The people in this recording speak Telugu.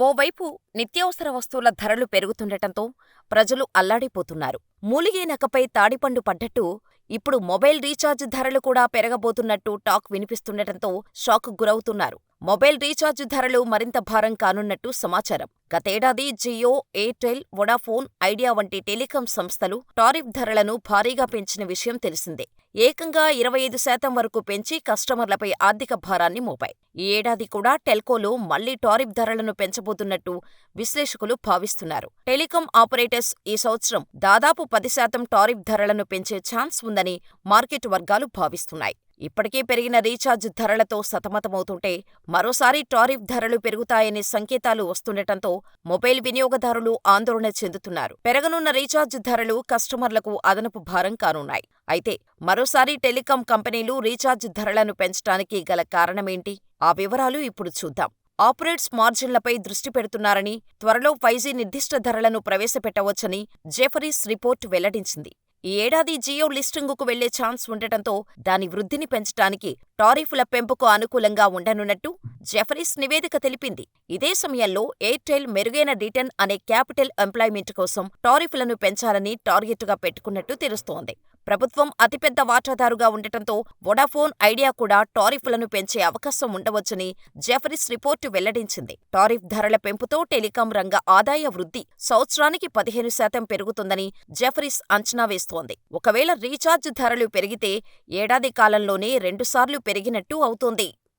ఓవైపు నిత్యావసర వస్తువుల ధరలు పెరుగుతుండటంతో ప్రజలు అల్లాడిపోతున్నారు. మూలిగే నక్కపై తాడిపండు పడ్డట్టు ఇప్పుడు మొబైల్ రీఛార్జ్ ధరలు కూడా పెరగబోతున్నట్టు టాక్ వినిపిస్తుండటంతో షాక్కు గురవుతున్నారు. మొబైల్ రీఛార్జ్ ధరలు మరింత భారం కానున్నట్టు సమాచారం. గతేడాది జియో, ఎయిర్టెల్, వొడాఫోన్, ఐడియా వంటి టెలికాం సంస్థలు టారిఫ్ ధరలను భారీగా పెంచిన విషయం తెలిసిందే. ఏకంగా 25% వరకు పెంచి కస్టమర్లపై ఆర్థిక భారాన్ని మోపాయి. ఈ ఏడాది కూడా టెల్కోలు మళ్లీ టారిఫ్ ధరలను పెంచబోతున్నట్టు విశ్లేషకులు భావిస్తున్నారు. టెలికాం ఆపరేటర్స్ ఈ సంవత్సరం దాదాపు 10% టారిఫ్ ధరలను పెంచే ఛాన్స్ ఉందని మార్కెట్ వర్గాలు భావిస్తున్నాయి. ఇప్పటికే పెరిగిన రీఛార్జ్ ధరలతో సతమతమవుతుంటే మరోసారి టారిఫ్ ధరలు పెరుగుతాయనే సంకేతాలు వస్తుండటంతో మొబైల్ వినియోగదారులు ఆందోళన చెందుతున్నారు. పెరగనున్న రీఛార్జ్ ధరలు కస్టమర్లకు అదనపు భారం కానున్నాయి. అయితే మరోసారి టెలికాం కంపెనీలు రీఛార్జ్ ధరలను పెంచడానికి గల కారణమేంటి? ఆ వివరాలు ఇప్పుడు చూద్దాం. ఆపరేటర్స్ మార్జిన్లపై దృష్టి పెడుతున్నారని, త్వరలో 5G నిర్దిష్ట ధరలను ప్రవేశపెట్టవచ్చని జెఫరీస్ రిపోర్ట్ వెల్లడించింది. ఈ ఏడాది జియో లిస్టింగుకు వెళ్లే ఛాన్స్ ఉండటంతో దాని వృద్ధిని పెంచటానికి టారిఫ్ల పెంపుకు అనుకూలంగా ఉండనున్నట్టు జెఫరీస్ నివేదిక తెలిపింది. ఇదే సమయంలో ఎయిర్టెల్ మెరుగైన రిటర్న్ అనే క్యాపిటల్ ఎంప్లాయ్మెంట్ కోసం టారిఫ్లను పెంచాలని టార్గెట్గా పెట్టుకున్నట్టు తెలుస్తోంది. ప్రభుత్వం అతిపెద్ద వాటాదారుగా ఉండటంతో వొడాఫోన్, ఐడియా కూడా టారిఫ్లను పెంచే అవకాశం ఉండవచ్చని జెఫరీస్ రిపోర్టు వెల్లడించింది. టారిఫ్ ధరల పెంపుతో టెలికాం రంగ ఆదాయ వృద్ధి సంవత్సరానికి 15% పెరుగుతుందని జెఫరీస్ అంచనా వేస్తోంది. ఒకవేళ రీఛార్జ్ ధరలు పెరిగితే ఏడాది కాలంలోనే 2 సార్లు పెరిగినట్టు అవుతోంది.